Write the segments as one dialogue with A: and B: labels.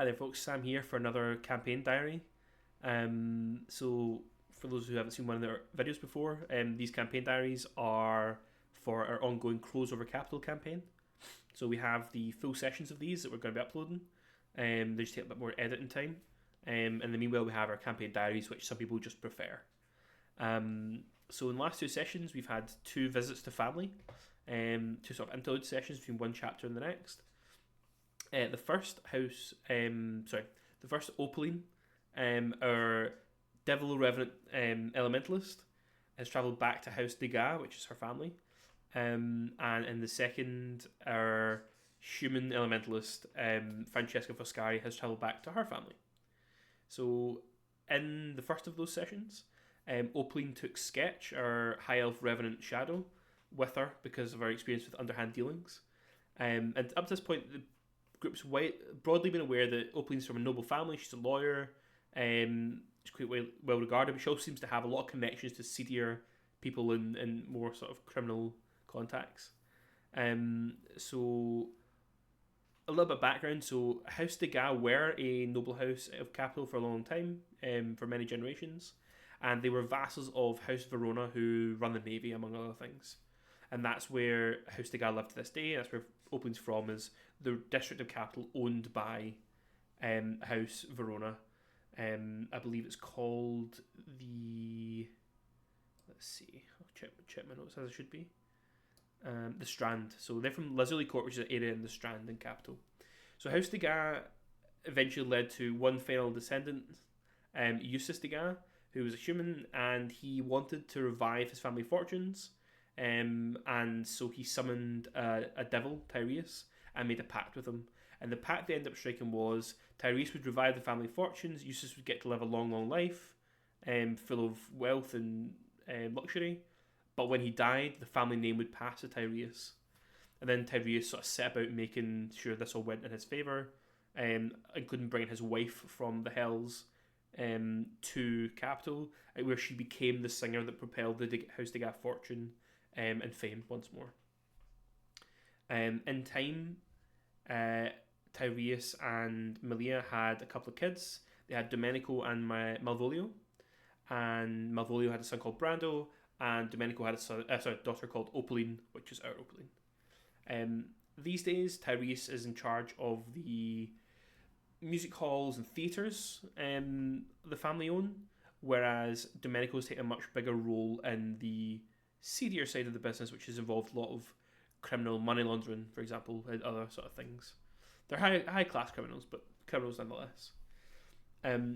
A: Hi there, folks. Sam here for another campaign diary. So, for those who haven't seen one of their videos before, these campaign diaries are for our ongoing Crows Over Capital campaign. So, we have the full sessions of these that we're going to be uploading. They just take a bit more editing time. And in the meanwhile, we have our campaign diaries, which some people just prefer. So, in the last two sessions, we've had two visits to family, two sort of interlude sessions between one chapter and the next. The first the first Opaline, our Devil Revenant Elementalist, has travelled back to House Degas, which is her family. And in the second, our Human Elementalist, Francesca Foscari, has travelled back to her family. So, in the first of those sessions, Opaline took Sketch, our High Elf Revenant Shadow, with her because of her experience with underhand dealings. And up to this point, the group's broadly been aware that Opaline's from a noble family. She's a lawyer. She's quite well regarded, but she also seems to have a lot of connections to seedier people and more sort of criminal contacts. So a little bit of background. So House Degas were a noble house of capital for a long time, for many generations, and they were vassals of House Verona, who run the navy, among other things. And that's where House Degas live to this day. That's where Opaline's from, is the district of capital owned by House Verona. I believe it's called the... Let's see. I'll check my notes as it should be. The Strand. So they're from Lazuli Court, which is an area in the Strand in capital. So House Degas eventually led to one final descendant, Eustace Degas, who was a human, and he wanted to revive his family fortunes. And so he summoned a devil, Tyreus, and made a pact with him. And the pact they ended up striking was Tyreus would revive the family fortunes, Eustace would get to live a long, long life, full of wealth and luxury. But when he died, the family name would pass to Tyreus. And then Tyreus sort of set about making sure this all went in his favour, including bringing his wife from the Hells to capital, where she became the singer that propelled the House Degas fortune and fame once more. In time, Tyreus and Malia had a couple of kids. They had Domenico and Malvolio, and Malvolio had a son called Brando, and Domenico had a daughter called Opaline, which is our Opaline. These days, Tyreus is in charge of the music halls and theatres the family own, whereas Domenico's taken a much bigger role in the seedier side of the business, which has involved a lot of criminal money laundering, for example, and other sort of things. They're high class criminals, but criminals nonetheless.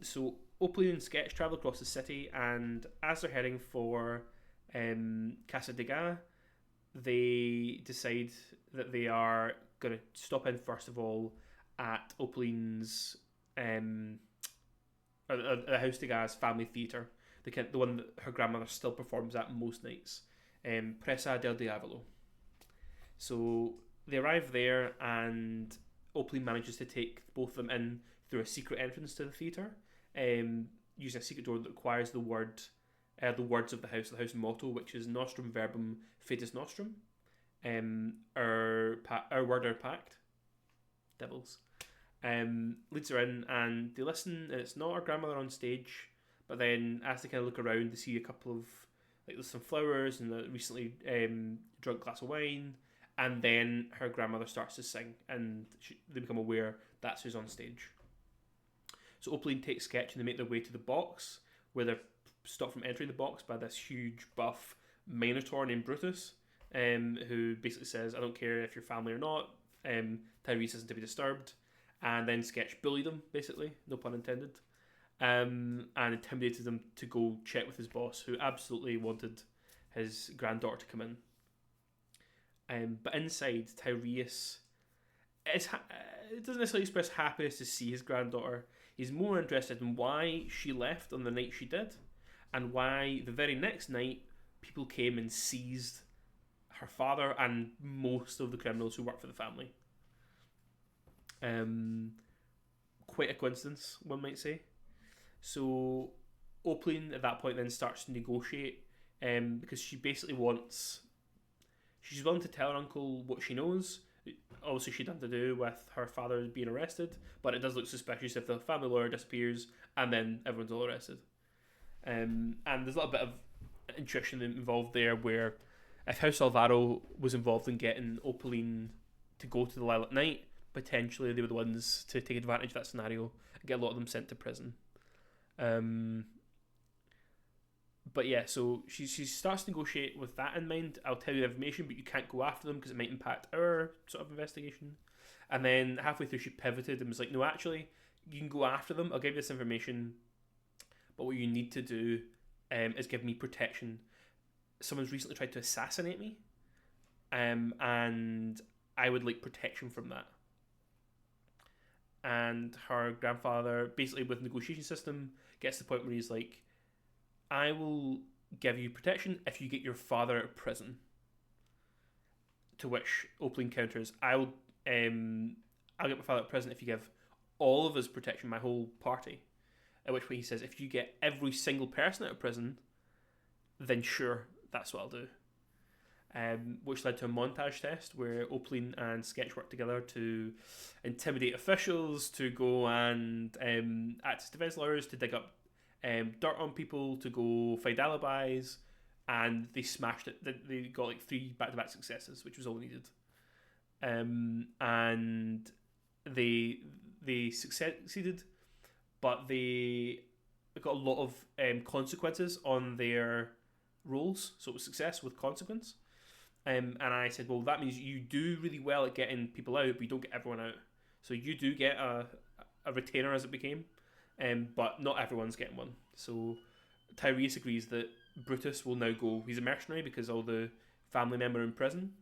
A: So Opaline and Sketch travel across the city, and as they're heading for Casa Degas, they decide that they are going to stop in first of all at Opaline's the House Degas family theatre, the one that her grandmother still performs at most nights, Presa del Diavolo. So they arrive there, and Opaline manages to take both of them in through a secret entrance to the theatre, using a secret door that requires the words of the house motto, which is Nostrum Verbum Fetus Nostrum, our word, our pact, devils. Leads her in, and they listen, and it's not her grandmother on stage, but then as they kind of look around, they see a couple of, like, there's some flowers and a recently drunk glass of wine, and then her grandmother starts to sing, and they become aware that's who's on stage. So Opaline takes Sketch, and they make their way to the box, where they're stopped from entering the box by this huge buff Minotaur named Brutus, who basically says, I don't care if you're family or not, Tyrese isn't to be disturbed. And then Sketch bullied them, basically, no pun intended, and intimidated them to go check with his boss, who absolutely wanted his granddaughter to come in. But inside, Tyreus doesn't necessarily express happiness to see his granddaughter. He's more interested in why she left on the night she did, and why the very next night people came and seized her father and most of the criminals who work for the family. Quite a coincidence, one might say. So Opaline at that point then starts to negotiate, because she basically she's willing to tell her uncle what she knows, Obviously, she had nothing to do with her father being arrested, but it does look suspicious if the family lawyer disappears and then everyone's all arrested. And there's a little bit of intuition involved there where if House Alvaro was involved in getting Opaline to go to the Lilac Night, potentially they were the ones to take advantage of that scenario and get a lot of them sent to prison. But yeah, so she starts to negotiate with that in mind. I'll tell you the information, but you can't go after them because it might impact our sort of investigation. And then halfway through, she pivoted and was like, "No, actually, you can go after them. I'll give you this information, but what you need to do is give me protection. Someone's recently tried to assassinate me, and I would like protection from that." And her grandfather, basically with the negotiation system, gets to the point where he's like, "I will give you protection if you get your father out of prison." To which Opaline counters, I'll get my father out of prison if you give all of us protection, my whole party." At which point he says, "If you get every single person out of prison, then sure, that's what I'll do." Which led to a montage test where Opaline and Sketch work together to intimidate officials, to go and act as defense lawyers, to dig up dirt on people, to go find alibis, and they smashed it. They got like 3 back-to-back successes, which was all needed. And they succeeded, but they got a lot of consequences on their roles. So it was success with consequence. And I said, well, that means you do really well at getting people out, but you don't get everyone out. So you do get a retainer, as it became, but not everyone's getting one. So Tyrese agrees that Brutus will now go. He's a mercenary because all the family member are in prison.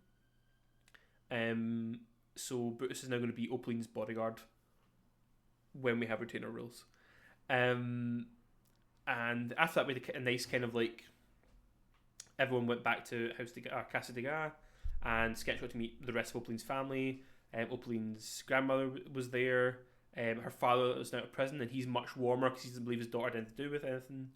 A: So Brutus is now going to be Opaline's bodyguard when we have retainer rules. And after that, we had a nice kind of like, everyone went back to Casa de Ga, and Sketch got to meet the rest of Opaline's family. Opaline's grandmother was there. Her father is now out of prison, and he's much warmer because he doesn't believe his daughter had anything to do with anything.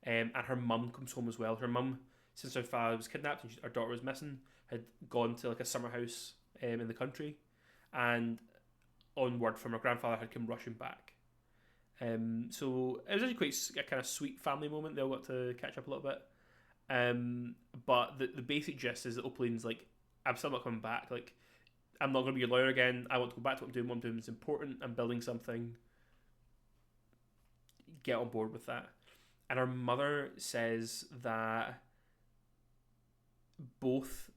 A: And her mum comes home as well. Her mum, since her father was kidnapped and her daughter was missing, had gone to like a summer house in the country, and on word from her grandfather had come rushing back. So it was actually quite a kind of sweet family moment. They all got to catch up a little bit. But the basic gist is that Opaline's like, "I'm still not coming back. Like, I'm not going to be your lawyer again. I want to go back to what I'm doing. What I'm doing is important. I'm building something. Get on board with that." And her mother says that both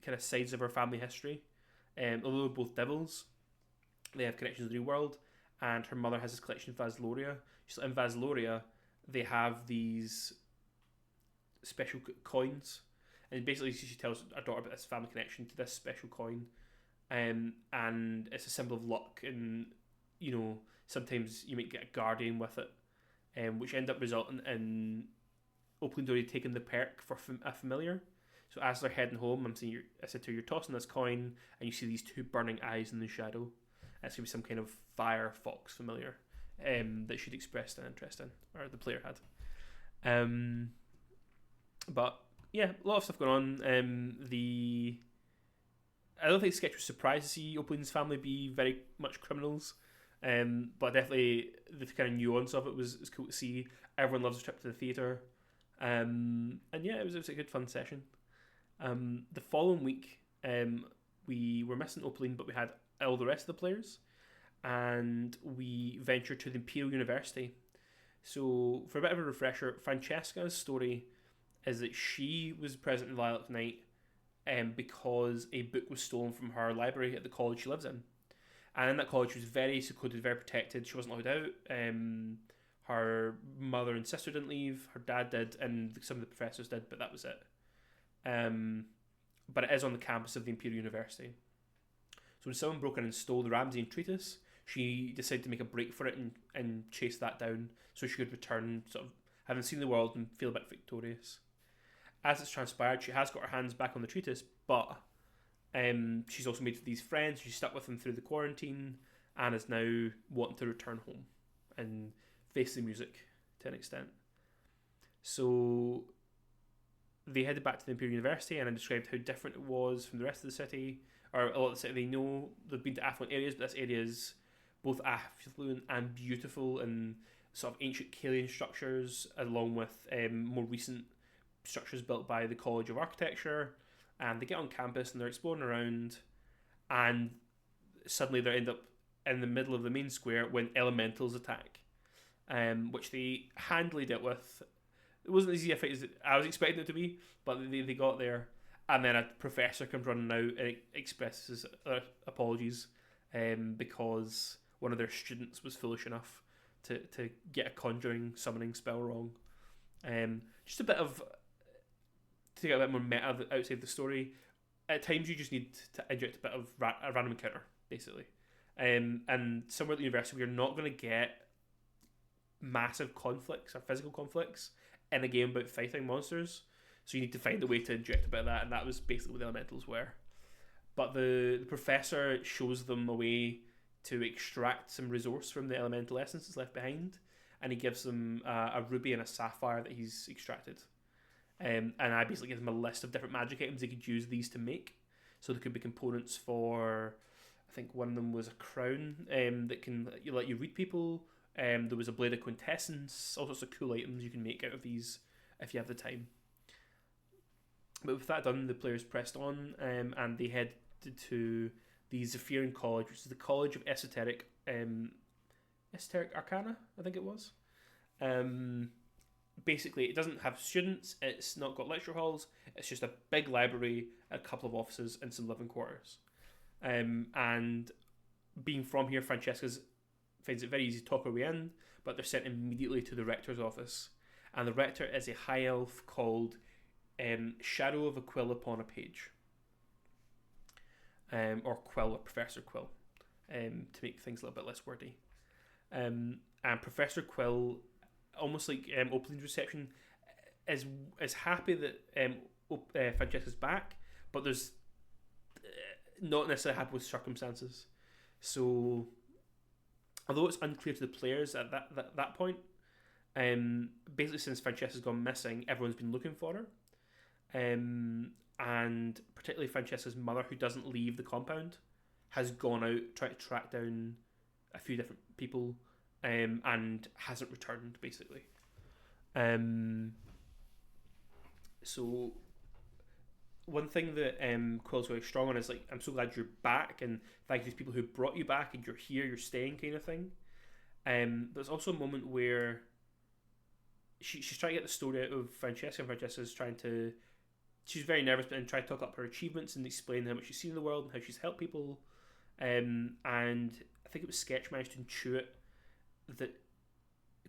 A: kind of sides of her family history, although they're both devils, they have connections to the New World. And her mother has this collection of Vasloria. She's in Vasloria, they have these special coins, and basically she tells her daughter about this family connection to this special coin, and it's a symbol of luck, and sometimes you might get a guardian with it, which end up resulting in Opaline already taking the perk for a familiar. So as they're heading home, I said to her, "You're tossing this coin, and you see these 2 burning eyes in the shadow. It's going to be some kind of fire fox familiar that she'd expressed an interest in, or the player had." But yeah, a lot of stuff going on. I don't think Sketch was surprised to see Opaline's family be very much criminals, but definitely the kind of nuance of it was cool to see. Everyone loves a trip to the theatre, and yeah, it was a good fun session. The following week, we were missing Opaline, but we had all the rest of the players, and we ventured to the Imperial University. So for a bit of a refresher, Francesca's story is that she was present in Lilac Night because a book was stolen from her library at the college she lives in. And in that college, she was very secluded, very protected. She wasn't allowed out. Her mother and sister didn't leave. Her dad did, and some of the professors did, but that was it. But it is on the campus of the Imperial University. So when someone broke in and stole the Ramsey Treatise, she decided to make a break for it and chase that down so she could return, sort of having seen the world, and feel a bit victorious. As it's transpired, she has got her hands back on the treatise, but she's also made these friends. She's stuck with them through the quarantine and is now wanting to return home and face the music to an extent. So they headed back to the Imperial University, and I described how different it was from the rest of the city, or a lot of the city, they know they've been to affluent areas, but this area is both affluent and beautiful, and sort of ancient Kaelian structures, along with more recent structures built by the College of Architecture. And they get on campus and they're exploring around, and suddenly they end up in the middle of the main square when elementals attack, which they handily dealt with. It wasn't as easy a fight as I was expecting it to be, but they got there. And then a professor comes running out and expresses apologies because one of their students was foolish enough to get a conjuring summoning spell wrong. Just a bit of, to get a bit more meta outside the story, at times you just need to inject a bit of a random encounter, basically. And somewhere at the university, we're not going to get massive conflicts or physical conflicts in a game about fighting monsters. So you need to find a way to inject a bit of that, and that was basically what the elementals were. But the professor shows them a way to extract some resource from the elemental essence that's left behind, and he gives them a ruby and a sapphire that he's extracted. And I basically give them a list of different magic items they could use these to make. So there could be components for, I think one of them was a crown that can let you read people. There was a blade of quintessence, all sorts of cool items you can make out of these if you have the time. But with that done, the players pressed on, and they headed to the Zephyrian College, which is the College of Esoteric Arcana, I think it was. Basically, it doesn't have students, it's not got lecture halls, it's just a big library, a couple of offices, and some living quarters. And being from here, Francesca finds it very easy to talk her way in, but they're sent immediately to the rector's office. And the rector is a high elf called Shadow of a Quill Upon a Page. Or Quill, or Professor Quill, to make things a little bit less wordy. And Professor Quill, almost like opening reception, is happy that Francesca's back, but there's not necessarily happy with circumstances. So, although it's unclear to the players at that point, basically since Francesca's gone missing, everyone's been looking for her. And particularly Francesca's mother, who doesn't leave the compound, has gone out trying to track down a few different people, and hasn't returned, basically. So one thing that Quill's very strong on is like, I'm so glad you're back, and thank you to people who brought you back, and you're here, you're staying, kind of thing. There's also a moment where she's trying to get the story out of Francesca, and Francesca's she's very nervous, but then trying to talk up her achievements and explain how much she's seen in the world and how she's helped people. And I think it was Sketch managed to intuit that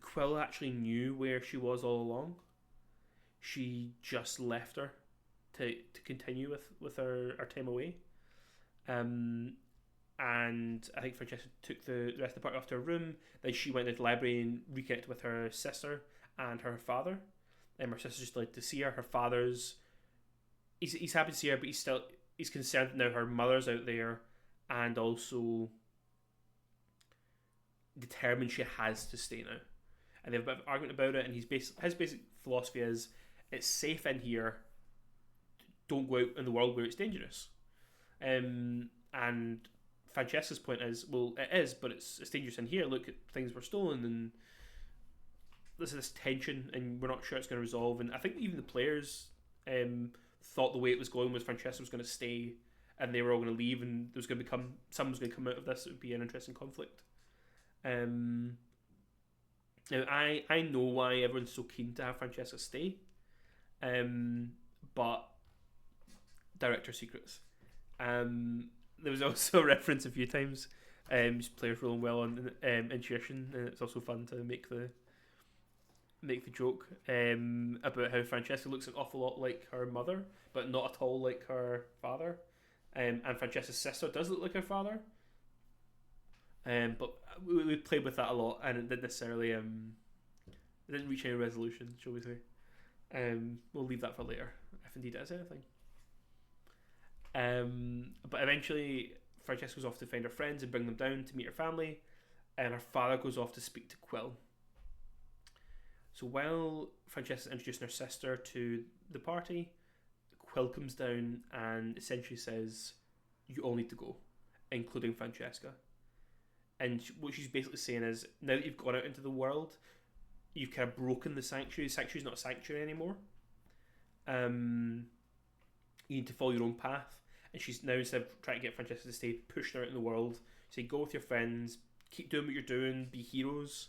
A: Quill actually knew where she was all along. She just left her to continue with her time away. And I think Francesca took the rest of the party off to her room. Then she went to the library and reconnected with her sister and her father. Her sister's just like to see her. Her father's he's happy to see her, but he's concerned now her mother's out there, and also determined she has to stay now. And they have a bit of an argument about it, and his basic philosophy is, it's safe in here, don't go out in the world where it's dangerous. And Francesca's point is, well, it is, but it's dangerous in here. Look at things were stolen, and there's this tension, and we're not sure it's going to resolve. And I think even the players thought the way it was going was Francesca was going to stay, and they were all going to leave, and there was going to become someone's going to come out of this. It would be an interesting conflict. Now I know why everyone's so keen to have Francesca stay, but director secrets. There was also a reference a few times, just players rolling well on intuition, and it's also fun to make the joke about how Francesca looks an awful lot like her mother, but not at all like her father. And Francesca's sister does look like her father. But we played with that a lot, and it didn't necessarily it didn't reach any resolution, shall we say. We'll leave that for later, if indeed it is anything. But eventually Francesca goes off to find her friends and bring them down to meet her family, and her father goes off to speak to Quill. So while Francesca's introducing her sister to the party, Quill comes down and essentially says, you all need to go, including Francesca. And what she's basically saying is, now that you've gone out into the world, you've kind of broken the sanctuary. The sanctuary's not a sanctuary anymore. You need to follow your own path. And she's now, instead of trying to get Francesca to stay, pushing her out in the world. Say, go with your friends, keep doing what you're doing, be heroes,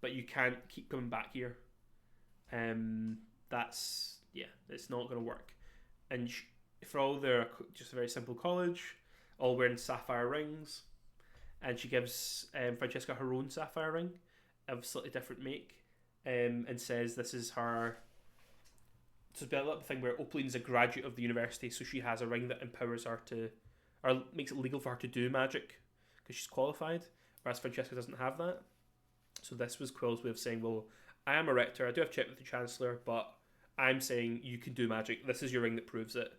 A: but you can't keep coming back here. It's not going to work. And for all, they're just a very simple college, all wearing sapphire rings. And she gives Francesca her own sapphire ring of slightly different make, and says this is her. So it's a little thing where Opaline's a graduate of the university, so she has a ring that empowers her to, or makes it legal for her to do magic because she's qualified, whereas Francesca doesn't have that. So this was Quill's way of saying, well, I am a rector, I do have to check with the Chancellor, but I'm saying you can do magic. This is your ring that proves it,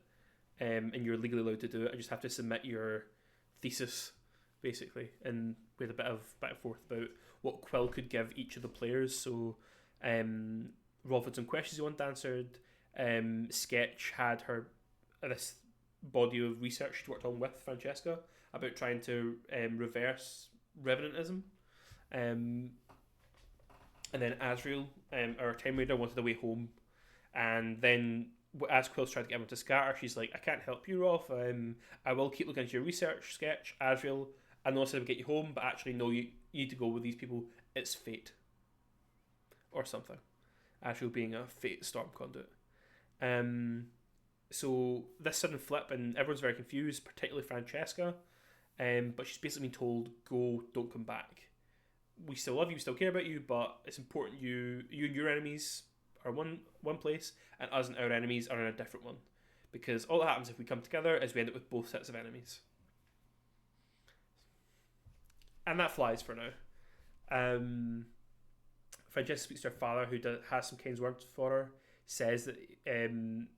A: and you're legally allowed to do it. I just have to submit your thesis, basically, and we had a bit of back and forth about what Quill could give each of the players. So Rolf had some questions he wanted answered. Sketch had her this body of research she worked on with Francesca about trying to reverse revenantism. And then Asriel, our time reader, wanted a way home. And then as Quill's tried to get him to scatter, she's like, I can't help you, Rolf. I will keep looking into your research, Sketch. Asriel, I know I said I would get you home, but actually, no, you need to go with these people. It's fate. Or something. Asriel being a fate storm conduit. So this sudden flip, and everyone's very confused, particularly Francesca. But she's basically been told, go, don't come back. We still love you, we still care about you, but it's important you and your enemies are one place, and us and our enemies are in a different one. Because all that happens if we come together is we end up with both sets of enemies. And that flies for now. Francesca speaks to her father, who has some kind words for her, says that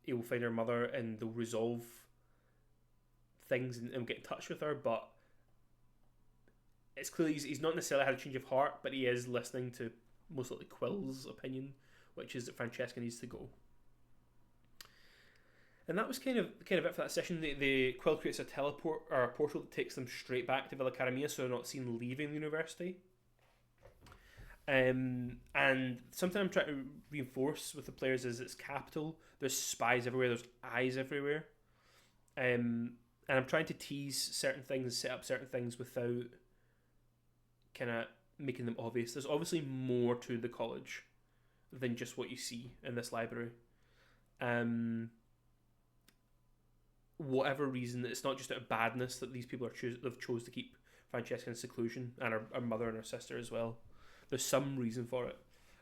A: he will find her mother and they'll resolve things and get in touch with her, but it's clear he's not necessarily had a change of heart, but he is listening to most likely Quill's opinion, which is that Francesca needs to go. And that was kind of it for that session. The Quill creates a teleport or a portal that takes them straight back to Villa Caramia, so they're not seen leaving the university. And something I'm trying to reinforce with the players is it's capital. There's spies everywhere. There's eyes everywhere. And I'm trying to tease certain things, set up certain things without kind of making them obvious. There's obviously more to the college than just what you see in this library. Whatever reason, it's not just out of badness that these people they've chose to keep Francesca in seclusion, and her mother and her sister as well. There's some reason for it,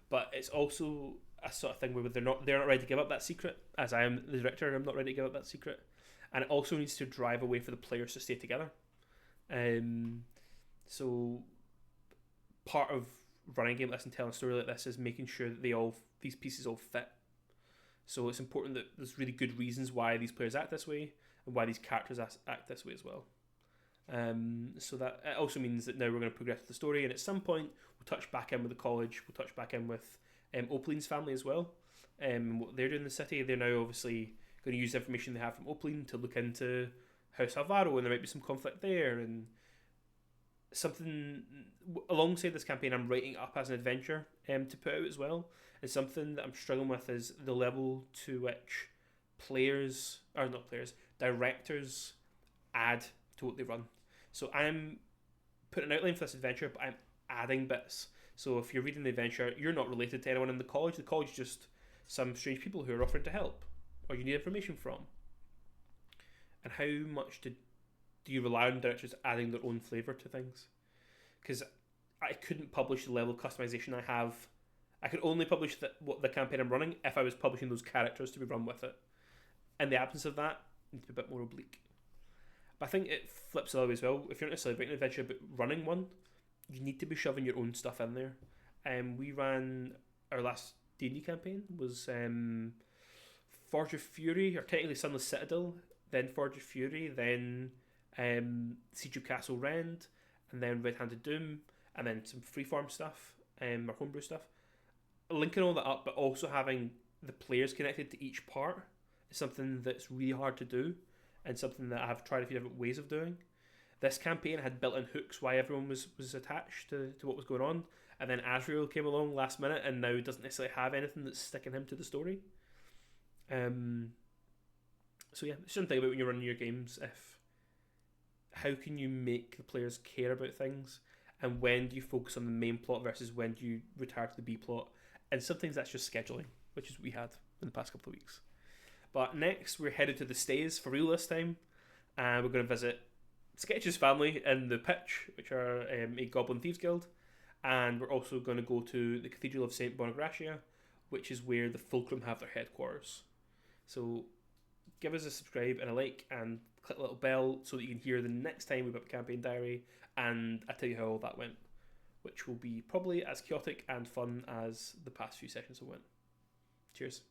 A: but it's also a sort of thing where they're not ready to give up that secret. As I am the director, I'm not ready to give up that secret, and it also needs to drive a way for the players to stay together. So part of running a game like this and telling a story like this is making sure that these pieces all fit. So it's important that there's really good reasons why these players act this way and why these characters act this way as well. So that it also means that now we're going to progress with the story, and at some point we'll touch back in with the college, we'll touch back in with Opaline's family as well, what they're doing in the city. They're now obviously going to use the information they have from Opaline to look into House Alvaro, and there might be some conflict there, and something alongside this campaign I'm writing up as an adventure to put out as well. And something that I'm struggling with is the level to which directors add to what they run. So I'm putting an outline for this adventure, but I'm adding bits. So if you're reading the adventure, you're not related to anyone in the college. The college is just some strange people who are offering to help, or you need information from. And how much do you rely on directors adding their own flavour to things? Because I couldn't publish the level of customization I have. I could only publish what the campaign I'm running if I was publishing those characters to be run with it. In the absence of that, it needs to be a bit more oblique. But I think it flips the other way as well. If you're not necessarily writing an adventure but running one, you need to be shoving your own stuff in there. We ran our last D&D campaign was Forge of Fury, or technically Sunless Citadel, then Forge of Fury, then Siege of Castle Rend, and then Red-Handed Doom, and then some freeform stuff, or homebrew stuff. Linking all that up, but also having the players connected to each part is something that's really hard to do. and something that I have tried a few different ways of doing. This campaign had built-in hooks why everyone was attached to what was going on, and then Asriel came along last minute and now doesn't necessarily have anything that's sticking him to the story. So yeah, it's something about when you're running your games. If how can you make the players care about things, and when do you focus on the main plot versus when do you retire to the B plot? And sometimes that's just scheduling, which is what we had in the past couple of weeks. But next, we're headed to the Stays for real this time, and we're going to visit Sketch's family in the Pitch, which are a Goblin Thieves Guild, and we're also going to go to the Cathedral of St. Bonagratia, which is where the Fulcrum have their headquarters. So give us a subscribe and a like, and click the little bell so that you can hear the next time we put up Campaign Diary, and I tell you how all that went, which will be probably as chaotic and fun as the past few sessions have went. Cheers.